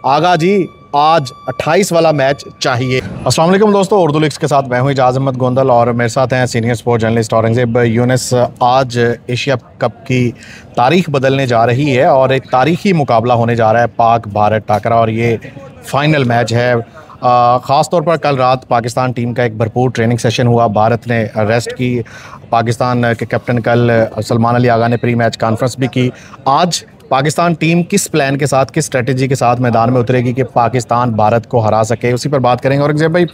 आगा जी आज 28 वाला मैच चाहिए। अस्सलाम वालेकुम दोस्तों, उर्दू लिक्स के साथ मैं हूं इजाज़ अहमद गोंदल और मेरे साथ हैं senior sport journalist Aurangzeb Younis. आज एशिया कप की तारीख बदलने जा रही है और एक तारीखी मुकाबला होने जा रहा है पाक भारत टाकरा, और ये फाइनल मैच है। ख़ास तौर पर कल रात पाकिस्तान टीम का एक भरपूर ट्रेनिंग सेशन हुआ, भारत ने रेस्ट की। पाकिस्तान के कैप्टन कल सलमान अली आगा ने प्री मैच कॉन्फ्रेंस भी की। आज पाकिस्तान टीम किस प्लान के साथ, किस स्ट्रेटजी के साथ मैदान में उतरेगी कि पाकिस्तान भारत को हरा सके, उसी पर बात करेंगे। और भाई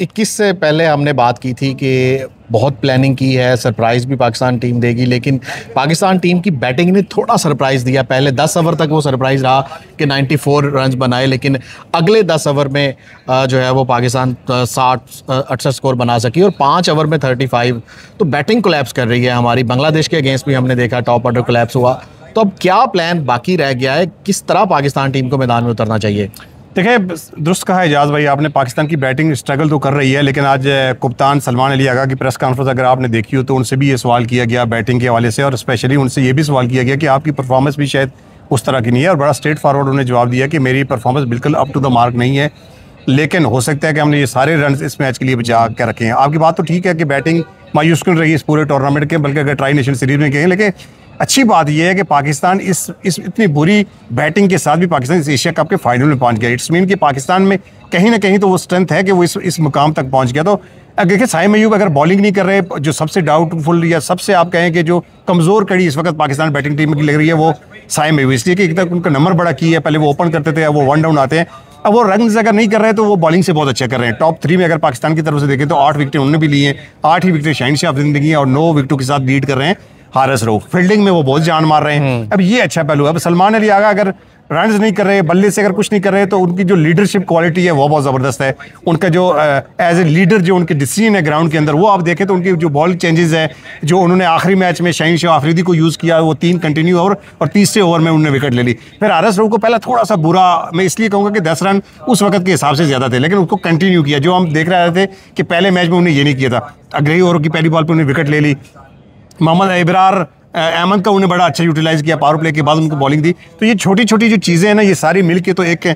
21 से पहले हमने बात की थी कि बहुत प्लानिंग की है, सरप्राइज़ भी पाकिस्तान टीम देगी, लेकिन पाकिस्तान टीम की बैटिंग ने थोड़ा सरप्राइज़ दिया। पहले 10 ओवर तक वो सरप्राइज़ रहा कि 94 रन बनाए, लेकिन अगले 10 ओवर में जो है वो पाकिस्तान 60-68 स्कोर बना सकी और 5 ओवर में 35। तो बैटिंग कोलैप्स कर रही है हमारी। बांग्लादेश के अगेंस्ट भी हमने देखा टॉप ऑर्डर कोलैप्स हुआ। तो अब क्या प्लान बाकी रह गया है, किस तरह पाकिस्तान टीम को मैदान में उतरना चाहिए? देखिए, दुरुस्त कहा इजाज़ भाई आपने, पाकिस्तान की बैटिंग स्ट्रगल तो कर रही है, लेकिन आज कप्तान सलमान अली आगा की प्रेस कॉन्फ्रेंस अगर आपने देखी हो तो उनसे भी ये सवाल किया गया बैटिंग के हवाले से, और स्पेशली उनसे ये भी सवाल किया गया कि आपकी परफॉर्मेंस भी शायद उस तरह की नहीं है, और बड़ा स्ट्रेट फॉरवर्ड उन्होंने जवाब दिया कि मेरी परफॉर्मेंस बिल्कुल अप टू द मार्क नहीं है, लेकिन हो सकता है कि हमने ये सारे रन इस मैच के लिए बचा कर रखे हैं। आपकी बात तो ठीक है कि बैटिंग मायूस कर रही है इस पूरे टूर्नामेंट के, बल्कि अगर ट्राई नेशन सीरीज में कहें, लेकिन अच्छी बात यह है कि पाकिस्तान इस इतनी बुरी बैटिंग के साथ भी पाकिस्तान इस एशिया कप के फाइनल में पहुंच गया। इट्स मीन कि पाकिस्तान में कहीं ना कहीं तो वो स्ट्रेंथ है कि वो इस मुकाम तक पहुंच गया। तो देखिए, साइम अयूब अगर बॉलिंग नहीं कर रहे, जो सबसे डाउटफुल या सबसे आप कहें कि जो कमज़ोर कड़ी इस वक्त पाकिस्तान बैटिंग टीम की लग रही है वो साइम अयूब, इसलिए कि एक तक उनका नंबर बड़ा की है। पहले वो ओपन करते थे, अब वो वन डाउन आते हैं। अब वो रन अगर नहीं कर रहे तो वो बॉलिंग से बहुत अच्छा कर रहे हैं। टॉप 3 में अगर पाकिस्तान की तरफ से देखें तो 8 विकेटें उन्होंने भी ली हैं, 8 ही विकेटें शाहीन शाह अफरीदी की और 9 विकेटों के साथ लीड कर रहे हैं हारिस रऊफ। फील्डिंग में वो बहुत जान मार रहे हैं। अब ये अच्छा पहलू है। अब सलमान अली आगा अगर रन नहीं कर रहे, बल्ले से अगर कुछ नहीं कर रहे, तो उनकी जो लीडरशिप क्वालिटी है वो बहुत ज़बरदस्त है। उनका जो एज ए लीडर जो उनके डिसीजन है ग्राउंड के अंदर, वो आप देखें तो उनकी जो बॉल चेंजेस है, जो उन्होंने आखिरी मैच में शाहीन शाह अफरीदी को यूज़ किया, वो 3 कंटिन्यू ओवर और तीसरे ओवर में उन्होंने विकेट ले ली। फिर हारिस रऊफ को पहला थोड़ा सा बुरा, मैं इसलिए कहूँगा कि 10 रन उस वक्त के हिसाब से ज़्यादा थे, लेकिन उसको कंटिन्यू किया। जो हम देख रहे थे कि पहले मैच में उन्हें ये नहीं किया था, अगले ओवर की पहली बॉल पर उन्हें विकेट ले ली। मोहम्मद इब्रार अहमद का उन्हें बड़ा अच्छा यूटिलाइज किया, पावर प्ले के बाद उनको बॉलिंग दी। तो ये छोटी छोटी जो चीज़ें हैं ना, ये सारी मिलके तो एक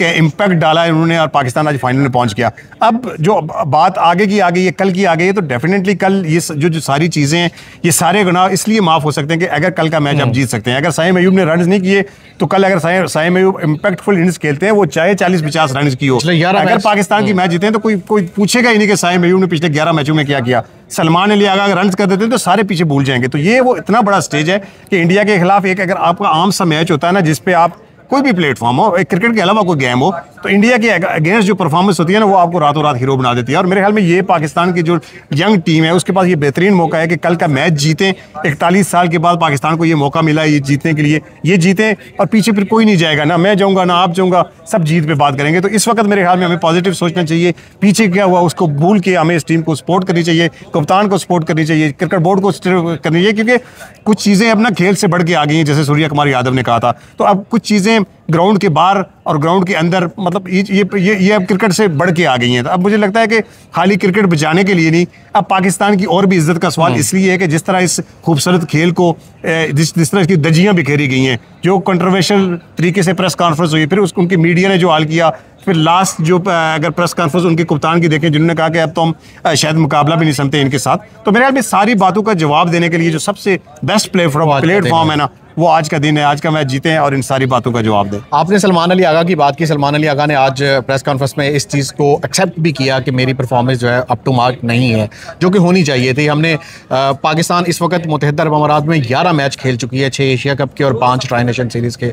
इम्पैक्ट डाला है उन्होंने, और पाकिस्तान आज फाइनल में पहुंच गया। अब जो बात आगे की आ गई है, कल की आ गई है, तो डेफिनेटली कल ये जो सारी चीज़ें हैं, ये सारे गुनाह इसलिए माफ़ हो सकते हैं कि अगर कल का मैच आप जीत सकते हैं। अगर साइम अयूब ने रन नहीं किए तो कल अगर साइम अयूब इम्पैक्टफुल इनिंग्स खेलते हैं, वो चाहे 40-50 रन की हो, अगर पाकिस्तान की मैच जीते हैं तो कोई पूछेगा ही नहीं कि साइम अयूब ने पिछले 11 मैचों में क्या किया। सलमान अली आगा अगर रन कर देते हैं तो सारे पीछे भूल जाएंगे। तो ये वो इतना बड़ा स्टेज है कि इंडिया के खिलाफ एक अगर आपका आम सा मैच होता है ना, जिसपे आप कोई भी प्लेटफॉर्म हो, एक क्रिकेट के अलावा कोई गेम हो, तो इंडिया के अगेंस्ट जो परफॉर्मेंस होती है ना, वो आपको रातों रात हीरो बना देती है। और मेरे ख्याल में ये पाकिस्तान की जो यंग टीम है उसके पास ये बेहतरीन मौका है कि कल का मैच जीतें। 41 साल के बाद पाकिस्तान को ये मौका मिला है ये जीतने के लिए, ये जीतें और पीछे फिर कोई नहीं जाएगा, ना मैं जाऊँगा ना आप जाऊँगा, सब जीत पे बात करेंगे। तो इस वक्त मेरे ख्याल में हमें पॉजिटिव सोचना चाहिए, पीछे क्या हुआ उसको भूल के हमें इस टीम को सपोर्ट करनी चाहिए, कप्तान को सपोर्ट करनी चाहिए, क्रिकेट बोर्ड को करनी चाहिए, क्योंकि कुछ चीज़ें अब ना खेल से बढ़ के आ गई हैं, जैसे सूर्य कुमार यादव ने कहा था। तो अब कुछ चीज़ें ग्राउंड के बाहर और ग्राउंड के अंदर, मतलब ये अब क्रिकेट से बढ़ के आ गई हैं। तो अब मुझे लगता है कि खाली क्रिकेट बचाने के लिए नहीं, अब पाकिस्तान की और भी इज्जत का सवाल इसलिए है कि जिस तरह इस खूबसूरत खेल को जिस तरह इसकी दजियाँ बिखेरी गई हैं, जो कंट्रोवर्शियल तरीके से प्रेस कॉन्फ्रेंस हुई, फिर उसको उनकी मीडिया ने जो हाल किया, फिर लास्ट जो अगर प्रेस कॉन्फ्रेंस उनके कप्तान की देखें जिन्होंने कहा कि अब तो हम शायद मुकाबला भी नहीं समझते इनके साथ। तो मेरे ख्याल में सारी बातों का जवाब देने के लिए जो सबसे बेस्ट प्लेटफॉर्म है ना, वो आज का दिन है, आज का मैच जीते हैं और इन सारी बातों का जवाब दें। आपने सलमान अली आगा की बात की। सलमान अली आगा ने आज प्रेस कॉन्फ्रेंस में इस चीज़ को एक्सेप्ट भी किया कि मेरी परफॉर्मेंस जो है अप टू मार्क नहीं है, जो कि होनी चाहिए थी। हमने पाकिस्तान इस वक्त मुत्तहिदा अरब अमारात में 11 मैच खेल चुकी है, 6 एशिया कप के और 5 ट्राई नेशन सीरीज़ के।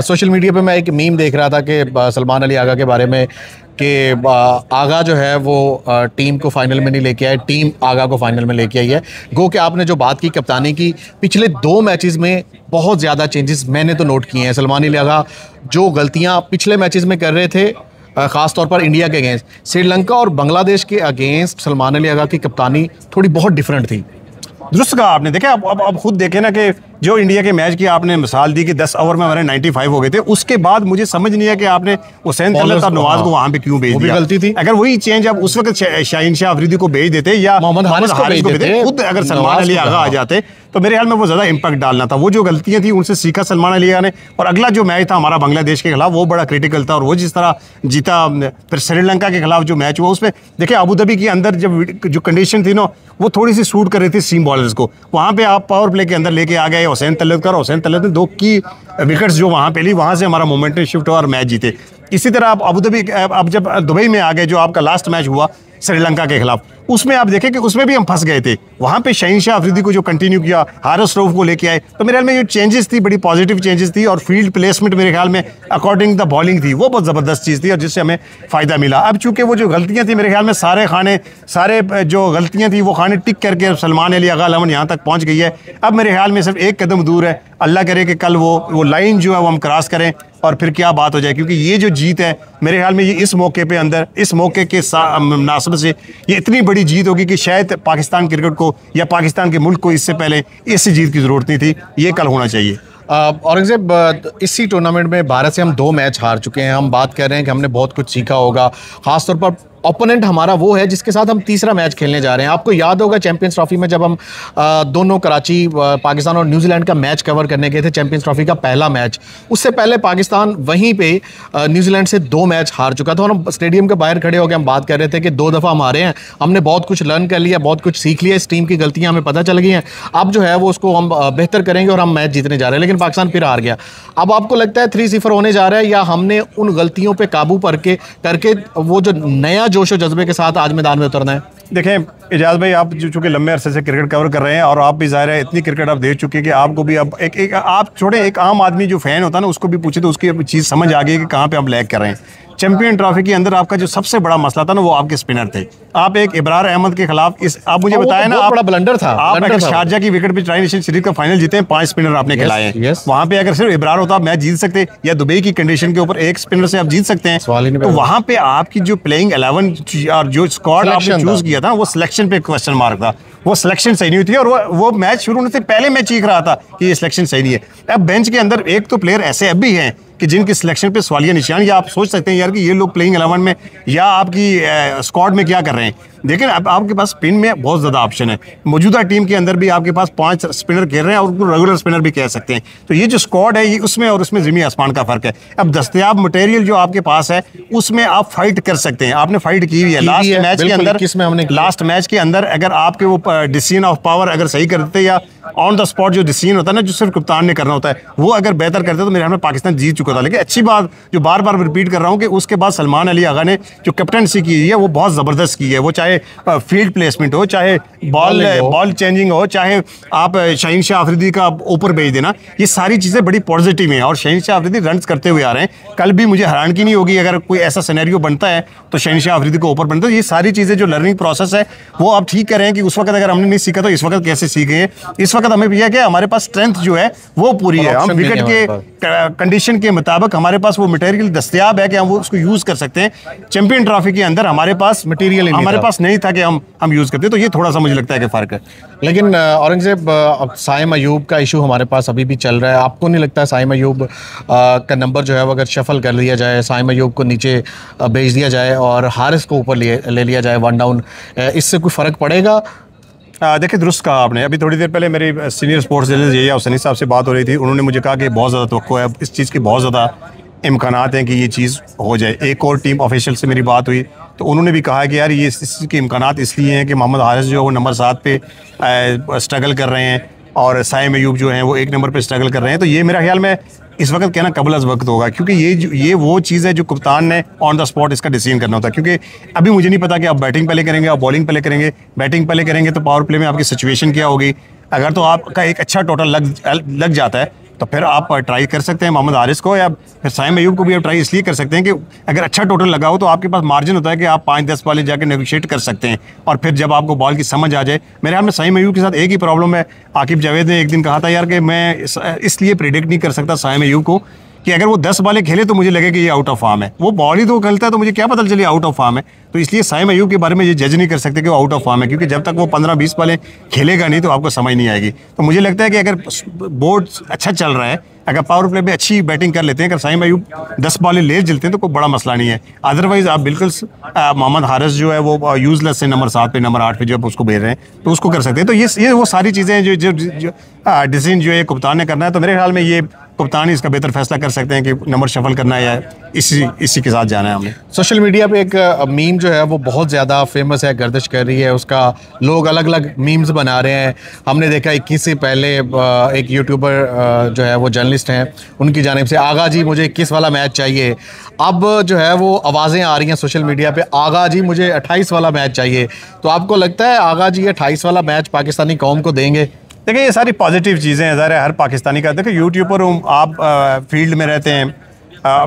सोशल मीडिया पर मैं एक मीम देख रहा था कि सलमान अली आगा के बारे में कि आगा जो है वो टीम को फाइनल में नहीं लेके आए, टीम आगा को फाइनल में लेके आई है। गो कि आपने जो बात की कप्तानी की, पिछले 2 मैचेस में बहुत ज़्यादा चेंजेस मैंने तो नोट किए हैं। सलमान अली आगा जो गलतियां पिछले मैचेस में कर रहे थे, ख़ास तौर पर इंडिया के अगेंस्ट, श्रीलंका और बांग्लादेश के अगेंस्ट सलमान अली आगा की कप्तानी थोड़ी बहुत डिफरेंट थी। दुरुस्त कहा आपने। देखा अब खुद देखें ना कि जो इंडिया के मैच की आपने मिसाल दी कि 10 ओवर में हमारे 95 हो गए थे, उसके बाद मुझे समझ नहीं है कि आपने हुसैन तलत और नवाज को वहां पे क्यों भेज दिया। गलती थी। अगर वही चेंज आप उस वक्त शाहीन शाह अफरीदी को भेज देते या मोहम्मद हारिस को भेज देते, खुद अगर सलमान अली आगा आ जाते तो मेरे ख्याल में वो ज़्यादा इम्पैक्ट डालना था। वो जो गलतियां थी उनसे सीखा सलमान अली आगा ने। और अगला जो मैच था हमारा बांग्लादेश के खिलाफ वो बड़ा क्रिटिकल था, और वो जिस तरह जीता, फिर श्रीलंका के खिलाफ जो मैच हुआ उसमें देखिए अबू धाबी के अंदर जब जो कंडीशन थी ना वो थोड़ी सी सूट कर रही थी सीम बॉलर्स को, वहाँ पे आप पावर प्ले के अंदर लेके आ गए हुसैन तलत कर, हुसैन तलत ने 2 की विकेट्स जो वहाँ पे ली, वहाँ से हमारा मोमेंटम शिफ्ट हुआ और मैच जीते। इसी तरह आप अबू धाबी, अब जब दुबई में आ गए जो आपका लास्ट मैच हुआ श्रीलंका के खिलाफ, उसमें आप देखें कि उसमें भी हम फंस गए थे। वहाँ पे शाहीन शाह अफरीदी को जो कंटिन्यू किया, हारिस रऊफ को लेके आए, तो मेरे ख्याल में जो चेंजेस थी बड़ी पॉजिटिव चेंजेस थी, और फील्ड प्लेसमेंट मेरे ख्याल में अकॉर्डिंग द बॉलिंग थी वो बहुत ज़बरदस्त चीज़ थी और जिससे हमें फ़ायदा मिला। अब चूंकि वो जो गलतियाँ थी मेरे ख्याल में सारे जो गलतियाँ थी वो खाने टिक करके सलमान अली आगा लमन यहाँ तक पहुँच गई है। अब मेरे ख्याल में सिर्फ एक कदम दूर है, अल्लाह करे कि कल वो लाइन जो है वो हम क्रॉस करें और फिर क्या बात हो जाए, क्योंकि ये जो जीत है मेरे ख्याल में ये इस मौके पे अंदर, इस मौके के मुनासिबत से ये इतनी बड़ी जीत होगी कि शायद पाकिस्तान क्रिकेट को या पाकिस्तान के मुल्क को इससे पहले इस जीत की ज़रूरत नहीं थी, ये कल होना चाहिए। औरंगजेब, इसी टूर्नामेंट में भारत से हम 2 मैच हार चुके हैं। हम बात कर रहे हैं कि हमने बहुत कुछ सीखा होगा, खासतौर पर ओपोनेंट हमारा वो है जिसके साथ हम तीसरा मैच खेलने जा रहे हैं। आपको याद होगा चैंपियंस ट्रॉफी में जब हम दोनों कराची, पाकिस्तान और न्यूजीलैंड का मैच कवर करने गए थे, चैंपियंस ट्रॉफी का पहला मैच, उससे पहले पाकिस्तान वहीं पे न्यूजीलैंड से 2 मैच हार चुका था। और हम स्टेडियम के बाहर खड़े होकर हम बात कर रहे थे कि 2 दफ़ा हम हारे हैं, हमने बहुत कुछ लर्न कर लिया, बहुत कुछ सीख लिया, इस टीम की गलतियाँ हमें पता चल गई हैं, अब जो है वो उसको हम बेहतर करेंगे और हम मैच जीतने जा रहे हैं। लेकिन पाकिस्तान फिर हार गया। अब आपको लगता है 3-0 होने जा रहा है, या हमने उन गलतियों पर काबू करके वो जो नया जोश और जज्बे के साथ आज मैदान में उतरना है? देखें एजाज भाई, आप जो चूँकि लंबे अरसे से क्रिकेट कवर कर रहे हैं और आप भी ज़ाहिर है इतनी क्रिकेट आप देख चुके हैं कि आपको भी अब एक आप छोड़े, एक आम आदमी जो फ़ैन होता है ना उसको भी पूछे तो उसकी चीज़ समझ आ गई कि कहाँ पे आप लैग कर रहे हैं। चैंपियन ट्रॉफी के अंदर आपका जो सबसे बड़ा मसला था ना वो आपके स्पिनर थे। आप एक इब्रार अहमद के खिलाफ आप मुझे बताया ना, बड़ा ब्लंडर था। आप अगर शारजा की विकेट पे ट्राई नेशन सीरीज का फाइनल जीते हैं, 5 स्पिनर आपने खिलाए हैं, वहाँ पे अगर सिर्फ इब्रार होता आप मैच जीत सकते, या दुबई की कंडीशन के ऊपर एक स्पिनर से आप जीत सकते हैं। तो वहाँ पे आपकी जो प्लेइंग 11 और जो स्क्वाड आपने चूज किया था वो सिलेक्शन पे क्वेश्चन मार्क था, वो सिलेक्शन सही नहीं हुई थी, और वो मैच शुरू होने से पहले मैं चीख रहा था कि ये सिलेक्शन सही नहीं है। अब बेंच के अंदर एक तो प्लेयर ऐसे अब भी हैं कि जिनकी सिलेक्शन पे सवालिया निशान, या आप सोच सकते हैं यार कि ये लोग प्लेइंग 11 में या आपकी स्क्वाड में क्या कर रहे हैं। लेकिन अब आपके पास स्पिन में बहुत ज़्यादा ऑप्शन है। मौजूदा टीम के अंदर भी आपके पास 5 स्पिनर खेल रहे हैं और उनको रेगुलर स्पिनर भी कह सकते हैं। तो ये जो स्क्वाड है ये उसमें और उसमें ज़मीन आसमान का फ़र्क है। अब दस्तयाब मटेरियल जो आपके पास है उसमें आप फाइट कर सकते हैं, आपने फाइट की हुई है लास्ट मैच के अंदर। लास्ट मैच के अंदर अगर आपके वो डिसीजन ऑफ पावर अगर सही कर देते, या ऑन द स्पॉट जो डिसीजन होता है ना जो सिर्फ कप्तान ने करना होता है, वो अगर बेहतर करते तो मेरे ख्याल में पाकिस्तान जीत चुका था। लेकिन अच्छी बात जो बार बार रिपीट कर रहा हूँ कि उसके बाद सलमान अली आगा ने जो कैप्टनसी की है वो बहुत ज़बरदस्त की है। वो चाहे फील्ड प्लेसमेंट हो, चाहे बॉल चेंजिंग हो, चाहे आप शाहीन शाह अफरीदी का ऊपर भेज देना, ये सारी चीज़ें बड़ी पॉजिटिव हैं और शाहीन शाह अफरीदी रन करते हुए आ रहे हैं। कल भी मुझे हैरान की नहीं होगी अगर कोई ऐसा सिनेरियो बनता है तो शाहीन शाह अफरीदी को ऊपर बनता है। ये सारी चीज़ें जो लर्निंग प्रोसेस है वो आप ठीक कर रहे हैं कि उस वक्त अगर हमने नहीं सीखा तो इस वक्त कैसे सीखे। इस वक्त हमें भी है कि हमारे पास स्ट्रेंथ जो है वो पूरी है, हम विकेट के कंडीशन के मुताबिक हमारे पास वो मटेरियल दस्तयाब है कि हम वो उसको यूज़ कर सकते हैं। चैंपियन ट्रॉफी के अंदर हमारे पास मटेरियल हमारे पास नहीं था कि हम यूज़ करते, तो ये थोड़ा सा मुझे लगता है कि फ़र्क है। लेकिन औरंगजेब, अब साइम अयूब का इशू हमारे पास अभी भी चल रहा है। आपको नहीं लगता साइम अयूब का नंबर जो है वो अगर शफल कर लिया जाए, साइम अयूब को नीचे भेज दिया जाए और हारिस को ऊपर ले लिया जाए 1 डाउन, इससे कोई फ़र्क पड़ेगा? देखिए दुरुस्त कहा आपने। अभी थोड़ी देर पहले मेरी सीनियर स्पोर्ट्स जर्नलिस्ट ये हुसैनी साहब से बात हो रही थी, उन्होंने मुझे कहा कि बहुत ज़्यादा तवक्को है, इस चीज़ की बहुत ज़्यादा इम्कानात हैं कि ये चीज़ हो जाए। एक और टीम ऑफिशियल से मेरी बात हुई तो उन्होंने भी कहा कि यार ये इस चीज़ के इम्कानात इसलिए हैं कि मोहम्मद हारिस जो है वो नंबर 7 पे स्ट्रगल कर रहे हैं और साइम अयूब जो हैं वो 1 नंबर पे स्ट्रगल कर रहे हैं। तो ये मेरा ख्याल में इस वक्त कहना कबल अज़ वक्त होगा, क्योंकि ये वो चीज़ है जो कप्तान ने ऑन द स्पॉट इसका डिसीजन करना होता है। क्योंकि अभी मुझे नहीं पता कि आप बैटिंग पहले करेंगे, आप बॉलिंग पहले करेंगे। बैटिंग पहले करेंगे तो पावर प्ले में आपकी सिचुएशन क्या होगी। अगर तो आपका एक अच्छा टोटल लग जाता है तो फिर आप ट्राई कर सकते हैं मोहम्मद हारिस को, या फिर साइम अयूब को भी आप ट्राई इसलिए कर सकते हैं कि अगर अच्छा टोटल लगा हो तो आपके पास मार्जिन होता है कि आप 5-10 बॉलें जाके नेगोशिएट कर सकते हैं। और फिर जब आपको बॉल की समझ आ जाए, मेरे ख्याल में साइम अयूब के साथ एक ही प्रॉब्लम है। आकिब जावेद ने एक दिन कहा था यार कि मैं इसलिए प्रेडिक्ट नहीं कर सकता साइम अयूब को कि अगर वो 10 बॉलें खेले तो मुझे लगे कि ये आउट ऑफ फॉर्म है। वो बॉल ही तो खेलता है तो मुझे क्या पता चले आउट ऑफ फॉर्म है। तो इसलिए साइम अयूब के बारे में ये जज नहीं कर सकते कि वो आउट ऑफ फॉर्म है, क्योंकि जब तक वो 15-20 बॉलें खेलेगा नहीं तो आपको समझ नहीं आएगी। तो मुझे लगता है कि अगर बोर्ड अच्छा चल रहा है, अगर पावर प्ले में अच्छी बैटिंग कर लेते हैं, अगर साइम अयूब 10 बॉलें ले चलते हैं तो कोई बड़ा मसला नहीं है। अदरवाइज आप बिल्कुल मोहम्मद हारिस जो है वो यूजलेस है, नंबर 7 पे नंबर 8 पे जो उसको भेज रहे हैं तो उसको कर सकते हैं। तो ये वो सारी चीज़ें हैं जो डिसीजन जो है कप्तान ने करना है। तो मेरे ख्याल में ये कप्तान ही इसका बेहतर फैसला कर सकते हैं कि नंबर शफल करना है या इसी के साथ जाना है हमें। सोशल मीडिया पे एक मीम जो है वो बहुत ज़्यादा फेमस है, गर्दिश कर रही है, उसका लोग अलग अलग मीम्स बना रहे हैं। हमने देखा 21 से पहले एक यूट्यूबर जो है वो जर्नलिस्ट हैं, उनकी जानिब से आगा जी मुझे 21 वाला मैच चाहिए। अब जो है वो आवाज़ें आ रही हैं सोशल मीडिया पे, आगा जी मुझे 28 वाला मैच चाहिए। तो आपको लगता है आगा जी 28 वाला मैच पाकिस्तानी कौम को देंगे? देखिए ये सारी पॉजिटिव चीज़ें हैं, ज़ाहिर है हर पाकिस्तानी का। देखिए यूट्यूब पर आप फील्ड में रहते हैं,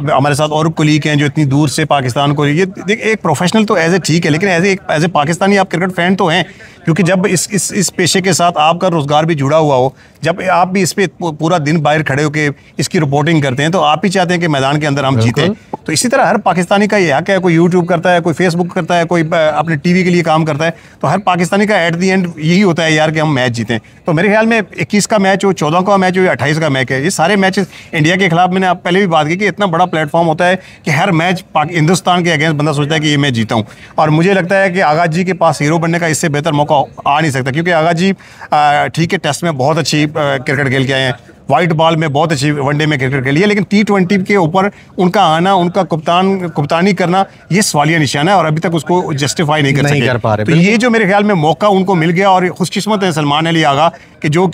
हमारे साथ और कुलीग हैं जो इतनी दूर से पाकिस्तान को, ये देखिए एक प्रोफेशनल तो एज ए ठीक है, लेकिन एज ए पाकिस्तानी आप क्रिकेट फैन तो हैं, क्योंकि जब इस पेशे के साथ आपका रोज़गार भी जुड़ा हुआ हो, जब आप भी इस पे पूरा दिन बाहर खड़े होकर इसकी रिपोर्टिंग करते हैं तो आप ही चाहते हैं कि मैदान के अंदर हम जीतें। तो इसी तरह हर पाकिस्तानी का ये हक है, कोई यूट्यूब करता है, कोई फेसबुक करता है, कोई अपने टीवी के लिए काम करता है, तो हर पाकिस्तानी का एट दी एंड यही होता है यार कि हम मैच जीतें। तो मेरे ख्याल में 21 का मैच हो, 14 का मैच हो या 28 का मैच है, ये सारे मैचेस इंडिया के खिलाफ, मैंने आप पहले भी बात की कि इतना बड़ा प्लेटफॉर्म होता है कि हर मैच हिंदुस्तान के अगेंस्ट बंदा सोचता है कि ये मैं जीता हूँ। और मुझे लगता है कि आगा जी के पास हीरो बनने का इससे बेहतर मौका आ नहीं सकता, क्योंकि आगा जी ठीक है टेस्ट में बहुत अच्छी क्रिकेट खेल के आए हैं, वाइट बॉल में बहुत अच्छी वनडे में क्रिकेट खेली है, लेकिन T20 के ऊपर उनका आना, उनका कप्तानी करना, ये सवालिया निशान है और अभी तक उसको जस्टिफाई नहीं कर पा रहे। तो ये जो मेरे ख्याल में मौका उनको मिल गया, और खुशकिस्मत है सलमान अली आगा कि जो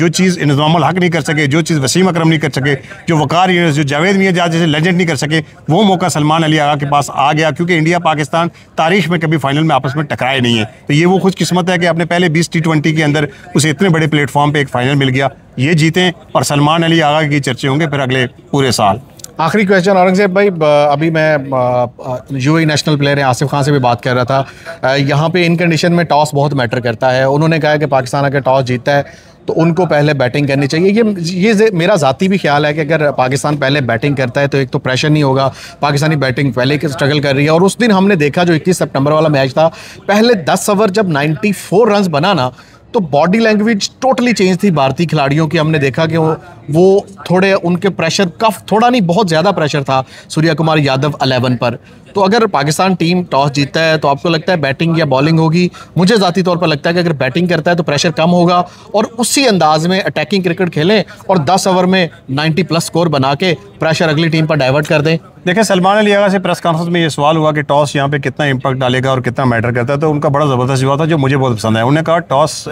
चीज़ इंतज़ामुल हक नहीं कर सके, जो चीज़ वसीम अकरम नहीं कर सके, जो वकार यूनुस, जो जावेद मियां जैसे लेजेंड नहीं कर सके, वो मौका सलमान अली आगा के पास आ गया, क्योंकि इंडिया पाकिस्तान तारीख में कभी फाइनल में आपस में टकराए नहीं है। तो ये वो खुशकिस्मत है कि अपने पहले 20 T20 के अंदर उसे इतने बड़े प्लेटफॉर्म पर एक फाइनल मिल गया, ये जीतें और सलमान अली आगा की चर्चे होंगे फिर अगले पूरे साल। आखिरी क्वेश्चन औरंगजेब भाई, अभी मैं यूएई नेशनल प्लेयर हैं आसिफ खान से भी बात कर रहा था। यहाँ पे इन कंडीशन में टॉस बहुत मैटर करता है। उन्होंने कहा कि पाकिस्तान अगर टॉस जीतता है तो उनको पहले बैटिंग करनी चाहिए। ये मेरा ज़ाती भी ख्याल है कि अगर पाकिस्तान पहले बैटिंग करता है तो एक तो प्रेशर नहीं होगा, पाकिस्तानी बैटिंग पहले की स्ट्रगल कर रही है। और उस दिन हमने देखा जो 21 सितंबर वाला मैच था, पहले 10 ओवर जब 94 रन बना ना, तो बॉडी लैंग्वेज टोटली चेंज थी भारतीय खिलाड़ियों की। हमने देखा कि वो थोड़े उनके प्रेशर का थोड़ा नहीं बहुत ज़्यादा प्रेशर था सूर्य कुमार यादव 11 पर। तो अगर पाकिस्तान टीम टॉस जीतता है तो आपको लगता है बैटिंग या बॉलिंग होगी? मुझे ज़ाती तौर पर लगता है कि अगर बैटिंग करता है तो प्रेशर कम होगा और उसी अंदाज में अटैकिंग क्रिकेट खेलें और 10 ओवर में 90+ स्कोर बना के प्रेशर अगली टीम पर डाइवर्ट कर दें। देखिए सलमान अली आगा से प्रेस कॉन्फ्रेंस में ये सवाल हुआ कि टॉस यहाँ पे कितना इंपैक्ट डालेगा और कितना मैटर करता है, तो उनका बड़ा ज़बरदस्त जवाब था जो मुझे बहुत पसंद है। उन्होंने कहा टॉस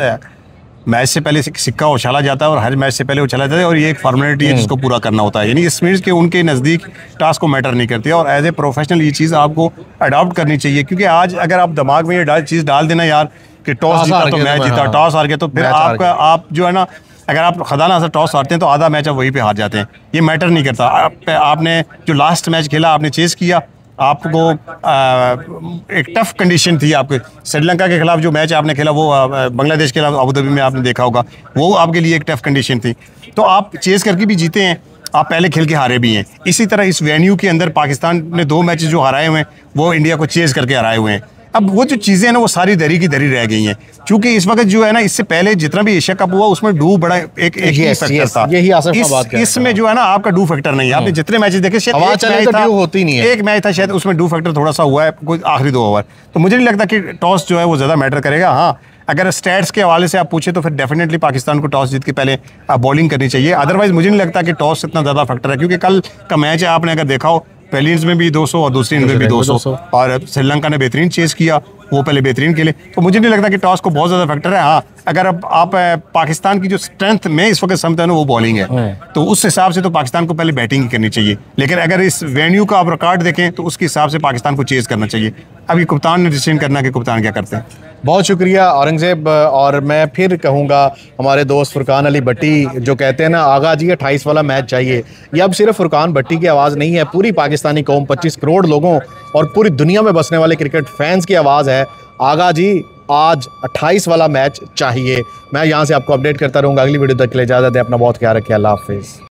मैच से पहले सिक्का उछाला जाता है और हर मैच से पहले उछाला जाता है और ये एक फॉर्मेलिटी है जिसको पूरा करना होता है। यानी इस मीन्स कि उनके नज़दीक टास्क को मैटर नहीं करती है और एज ए प्रोफेशनल ये चीज़ आपको अडॉप्ट करनी चाहिए, क्योंकि आज अगर आप दिमाग में ये चीज़ डाल देना यार कि टॉस जीता तो मैच जीता, टॉस हार गया तो फिर आप जो है ना, अगर आप खुदा ना टॉस हारते हैं तो आधा मैच आप वहीं पे हार जाते हैं। ये मैटर नहीं करता। आपने जो लास्ट मैच खेला आपने चेस किया, आपको एक टफ कंडीशन थी। आपके श्रीलंका के खिलाफ जो मैच आपने खेला वो बांग्लादेश के खिलाफ अबू धाबी में आपने देखा होगा, वो आपके लिए एक टफ कंडीशन थी। तो आप चेस करके भी जीते हैं, आप पहले खेल के हारे भी हैं। इसी तरह इस वेन्यू के अंदर पाकिस्तान ने 2 मैचेस जो हराए हुए हैं वो इंडिया को चेस करके हराए हुए हैं। अब वो जो चीज़ें हैं ना वो सारी दरी की दरी रह गई हैं, क्योंकि इस वक्त जो है ना, इससे पहले जितना भी एशिया कप हुआ उसमें डू बड़ा एक ही फैक्टर था। यही इसमें जो है ना आपका डू फैक्टर नहीं है। आपने जितने मैचेस देखे होती नहीं है, एक मैच था शायद उसमें डू फैक्टर थोड़ा सा हुआ है, कोई आखिरी 2 ओवर। तो मुझे नहीं लगता कि टॉस जो है वो ज़्यादा मैटर करेगा। हाँ, अगर स्टैट्स के हवाले से आप पूछे तो फिर डेफिनेटली पाकिस्तान को टॉस जीत के पहले बॉलिंग करनी चाहिए। अदरवाइज मुझे नहीं लगता कि टॉस इतना ज़्यादा फैक्टर है, क्योंकि कल का मैच है आपने अगर देखा हो, पहली इनिंग्स में भी 200 और दूसरी इनिंग्स में भी 200 और श्रीलंका ने बेहतरीन चेस किया, वो पहले बेहतरीन खेले। तो मुझे नहीं लगता कि टॉस को बहुत ज़्यादा फैक्टर है। हाँ, अगर आप पाकिस्तान की जो स्ट्रेंथ में इस वक्त समझते हैं वो बॉलिंग है, तो उस हिसाब से तो पाकिस्तान को पहले बैटिंग ही करनी चाहिए। लेकिन अगर इस वेन्यू का आप रिकॉर्ड देखें तो उसके हिसाब से पाकिस्तान को चेस करना चाहिए। अभी कप्तान ने डिसीजन करना कि कप्तान क्या करते हैं। बहुत शुक्रिया औरंगजेब। और मैं फिर कहूँगा हमारे दोस्त फुरकान अली भट्टी जो कहते हैं ना आगा जी 28 वाला मैच चाहिए, ये अब सिर्फ फुरकान भट्टी की आवाज़ नहीं है, पूरी पाकिस्तानी कौम 25 करोड़ लोगों और पूरी दुनिया में बसने वाले क्रिकेट फैंस की आवाज़ है। आगा जी आज 28 वाला मैच चाहिए। मैं यहाँ से आपको अपडेट करता रहूँगा। अगली वीडियो तक के लिए इजाज़त दें। अपना बहुत ख्याल रखिए। अल्लाह हाफिज़।